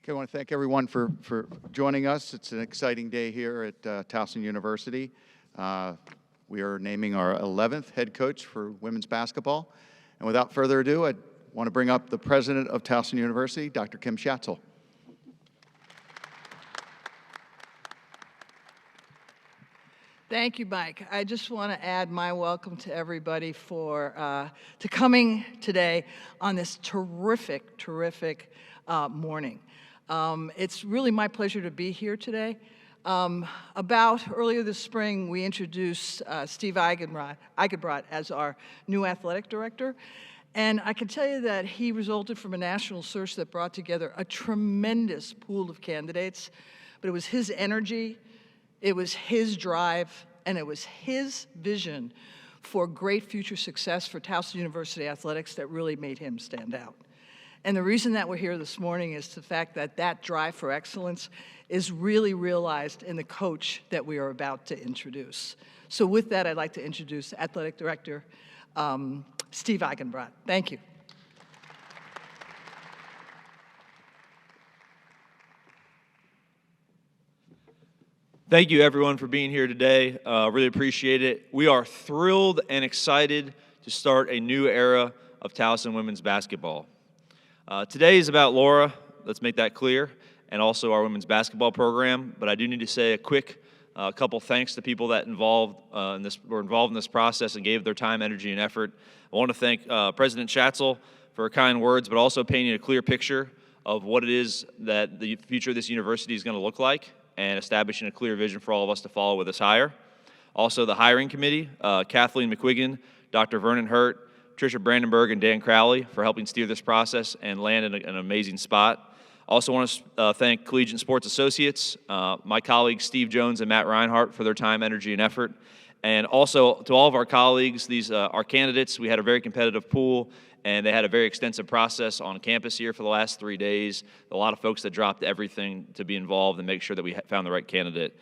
Okay, I want to thank everyone for joining us. It's an exciting day here at Towson University. We are naming our 11th head coach for women's basketball. And without further ado, I want to bring up the president of Towson University, Dr. Kim Schatzel. Thank you, Mike. I just want to add my welcome to everybody to coming today on this terrific morning. It's really my pleasure to be here today. Earlier this spring, we introduced Steve Eichenbrot as our new athletic director. And I can tell you that he resulted from a national search that brought together a tremendous pool of candidates. But it was his energy, it was his drive, and it was his vision for great future success for Towson University athletics that really made him stand out. And the reason that we're here this morning is the fact that that drive for excellence is really realized in the coach that we are about to introduce. So with that, I'd like to introduce Athletic Director Steve Eichenbrot. Thank you. Thank you, everyone, for being here today. Really appreciate it. We are thrilled and excited to start a new era of Towson women's basketball. Today is about Laura, let's make that clear, and also our women's basketball program. But I do need to say a quick couple thanks to people that were involved in this process and gave their time, energy, and effort. I want to thank President Schatzel for her kind words, but also painting a clear picture of what it is that the future of this university is going to look like, and establishing a clear vision for all of us to follow with this hire. Also, the hiring committee, Kathleen McQuiggan, Dr. Vernon Hurt, Tricia Brandenburg, and Dan Crowley for helping steer this process and land in an amazing spot. Also want to thank Collegiate Sports Associates, my colleagues Steve Jones and Matt Reinhart for their time, energy, and effort. And also to all of our colleagues, these our candidates. We had a very competitive pool, and they had a very extensive process on campus here for the last 3 days. A lot of folks that dropped everything to be involved and make sure that we found the right candidate.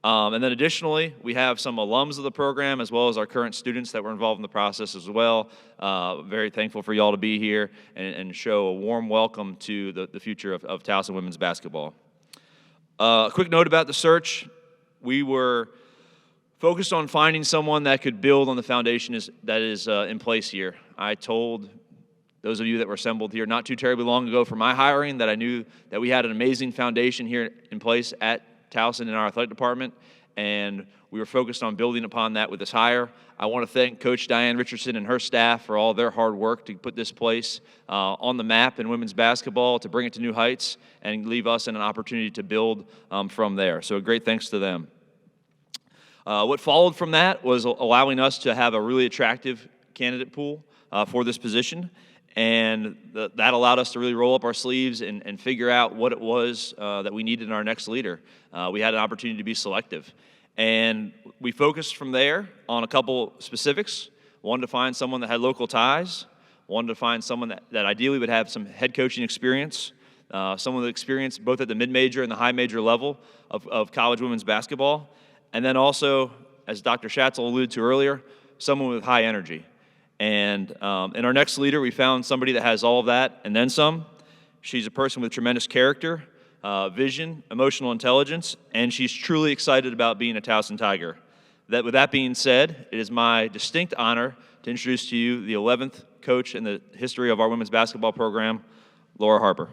And then additionally, we have some alums of the program as well as our current students that were involved in the process as well. Very thankful for y'all to be here and show a warm welcome to the future of Towson women's basketball. A quick note about the search. We were focused on finding someone that could build on the foundation that is in place here. I told those of you that were assembled here not too terribly long ago for my hiring that I knew that we had an amazing foundation here in place at Towson in our athletic department, and we were focused on building upon that with this hire. I want to thank Coach Diane Richardson and her staff for all their hard work to put this place on the map in women's basketball, to bring it to new heights, and leave us in an opportunity to build from there. So a great thanks to them. What followed from that was allowing us to have a really attractive candidate pool for this position. And that allowed us to really roll up our sleeves and figure out what it was that we needed in our next leader. We had an opportunity to be selective. And we focused from there on a couple specifics. One, to find someone that had local ties. One, to find someone that ideally would have some head coaching experience. Someone with experience both at the mid-major and the high-major level of college women's basketball. And then also, as Dr. Schatzel alluded to earlier, someone with high energy. And in our next leader, we found somebody that has all of that and then some. She's a person with tremendous character, vision, emotional intelligence, and she's truly excited about being a Towson Tiger. With that being said, it is my distinct honor to introduce to you the 11th coach in the history of our women's basketball program, Laura Harper.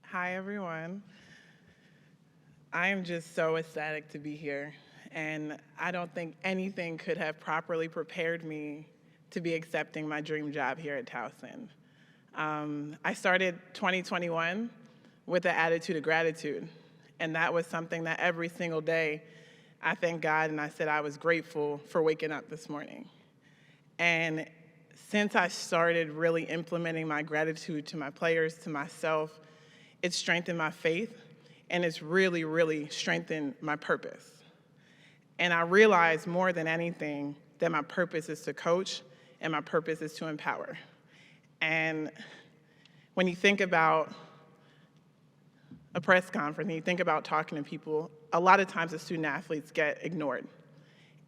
Hi, everyone. I am just so ecstatic to be here, and I don't think anything could have properly prepared me to be accepting my dream job here at Towson. I started 2021 with an attitude of gratitude, and that was something that every single day I thank God and I said I was grateful for waking up this morning. And since I started really implementing my gratitude to my players, to myself, it's strengthened my faith, and it's really, really strengthened my purpose. And I realized more than anything that my purpose is to coach and my purpose is to empower. And when you think about a press conference and you think about talking to people, a lot of times the student athletes get ignored.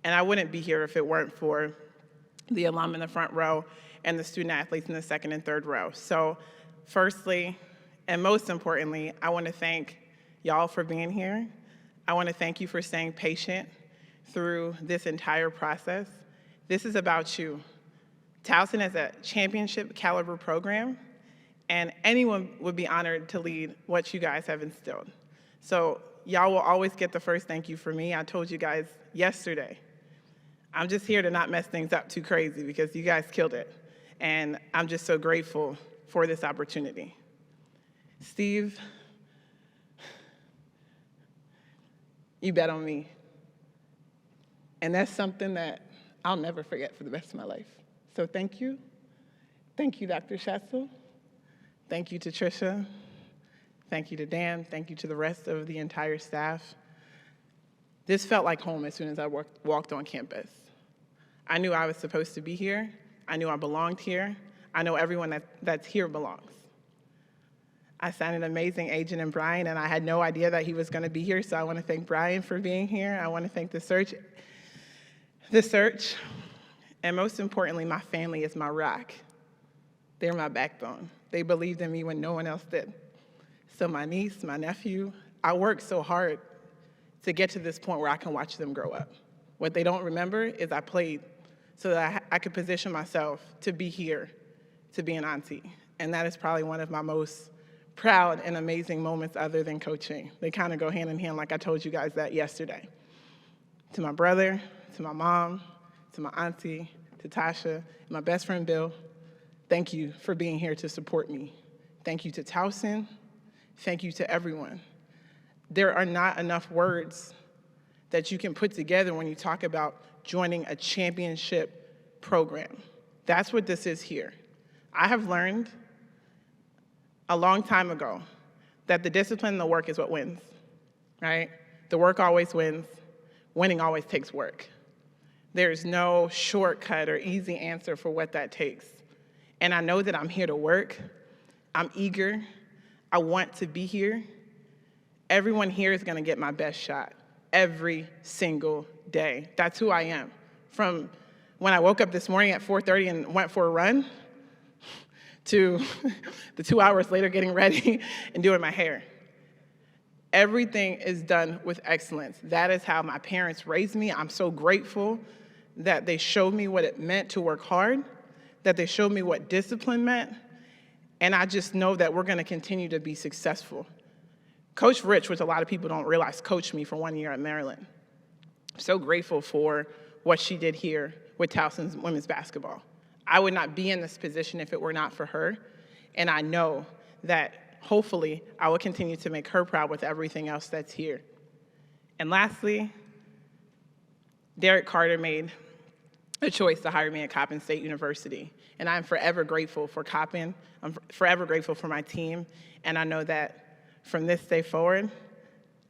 And I wouldn't be here if it weren't for the alum in the front row and the student athletes in the second and third row. So firstly, and most importantly, I want to thank y'all for being here. I want to thank you for staying patient through this entire process. This is about you. Towson is a championship caliber program, and anyone would be honored to lead what you guys have instilled. So y'all will always get the first thank you from me. I told you guys yesterday, I'm just here to not mess things up too crazy because you guys killed it. And I'm just so grateful for this opportunity. Steve, you bet on me. And that's something that I'll never forget for the rest of my life. So thank you. Thank you, Dr. Schatzel. Thank you to Tricia. Thank you to Dan. Thank you to the rest of the entire staff. This felt like home as soon as I walked on campus. I knew I was supposed to be here. I knew I belonged here. I know everyone that's here belongs. I signed an amazing agent in Brian, and I had no idea that he was going to be here, so I want to thank Brian for being here. I want to thank the search, and most importantly, my family is my rock. They're my backbone. They believed in me when no one else did. So my niece, my nephew, I worked so hard to get to this point where I can watch them grow up. What they don't remember is I played so that I could position myself to be here, to be an auntie. And that is probably one of my most proud and amazing moments other than coaching. They kind of go hand in hand like I told you guys that yesterday. To my brother, to my mom, to my auntie, to Tasha, and my best friend Bill, thank you for being here to support me. Thank you to Towson. Thank you to everyone. There are not enough words that you can put together when you talk about joining a championship program. That's what this is here. I have learned a long time ago that the discipline and the work is what wins, right? The work always wins. Winning always takes work. There's no shortcut or easy answer for what that takes. And I know that I'm here to work. I'm eager. I want to be here. Everyone here is going to get my best shot every single day. That's who I am. From when I woke up this morning at 4:30 and went for a run to the 2 hours later getting ready and doing my hair. Everything is done with excellence. That is how my parents raised me. I'm so grateful that they showed me what it meant to work hard, that they showed me what discipline meant, and I just know that we're going to continue to be successful. Coach Rich, which a lot of people don't realize, coached me for 1 year at Maryland. I'm so grateful for what she did here with Towson's women's basketball. I would not be in this position if it were not for her, and I know that hopefully I will continue to make her proud with everything else that's here. And lastly, Derek Carter made a choice to hire me at Coppin State University, and I'm forever grateful for Coppin. I'm forever grateful for my team, and I know that from this day forward,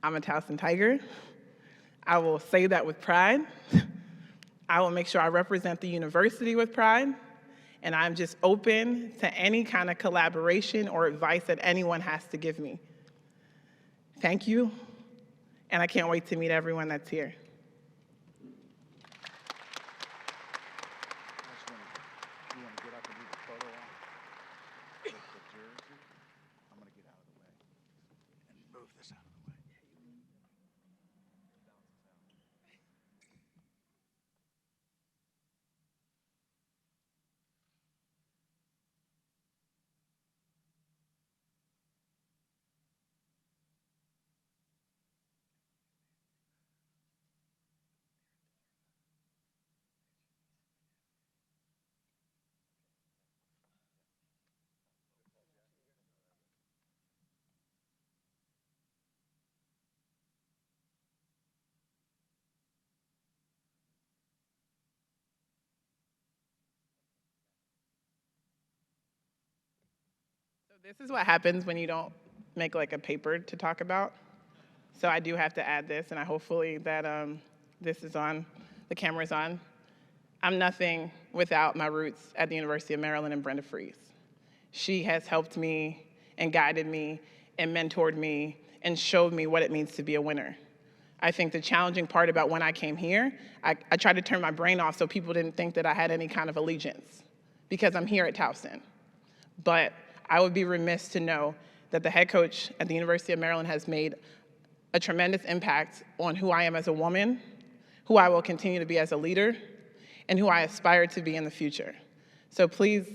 I'm a Towson Tiger. I will say that with pride. I will make sure I represent the university with pride, and I'm just open to any kind of collaboration or advice that anyone has to give me. Thank you, and I can't wait to meet everyone that's here. You want to get up and do the photo op with the jersey? I'm going to get out of the way and move this out of the way. So this is what happens when you don't make like a paper to talk about. So I do have to add this, and I hopefully that this is on, the camera's on. I'm nothing without my roots at the University of Maryland and Brenda Fries. She has helped me and guided me and mentored me and showed me what it means to be a winner. I think the challenging part about when I came here, I tried to turn my brain off so people didn't think that I had any kind of allegiance, because I'm here at Towson. But I would be remiss to know that the head coach at the University of Maryland has made a tremendous impact on who I am as a woman, who I will continue to be as a leader, and who I aspire to be in the future. So please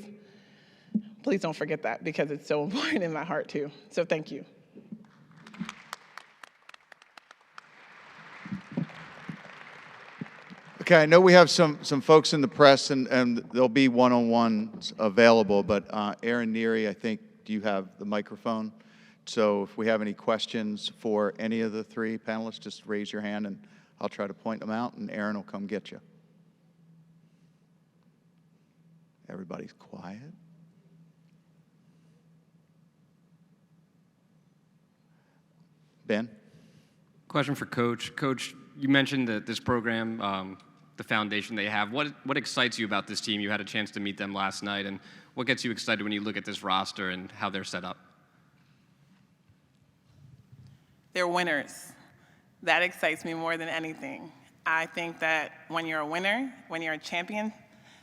don't forget that, because it's so important in my heart too. So thank you. Okay, I know we have some folks in the press, and there'll be one-on-ones available, but Aaron Neary, I think, do you have the microphone? So if we have any questions for any of the three panelists, just raise your hand, and I'll try to point them out, and Aaron will come get you. Everybody's quiet. Ben? Question for Coach. Coach, you mentioned that this program, the foundation they have. What excites you about this team? You had a chance to meet them last night, and what gets you excited when you look at this roster and how they're set up? They're winners. That excites me more than anything. I think that when you're a winner, when you're a champion,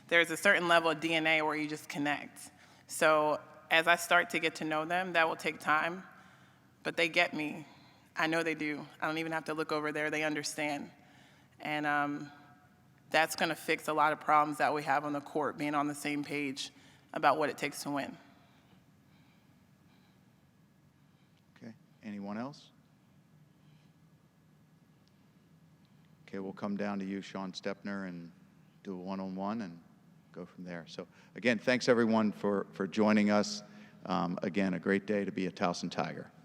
there's a certain level of DNA where you just connect. So as I start to get to know them, that will take time, but they get me. I know they do. I don't even have to look over there. They understand. And that's going to fix a lot of problems that we have on the court, being on the same page about what it takes to win. Okay, anyone else? Okay, we'll come down to you, Sean Stepner, and do a one-on-one and go from there. So again, thanks everyone for joining us. Again, a great day to be a Towson Tiger.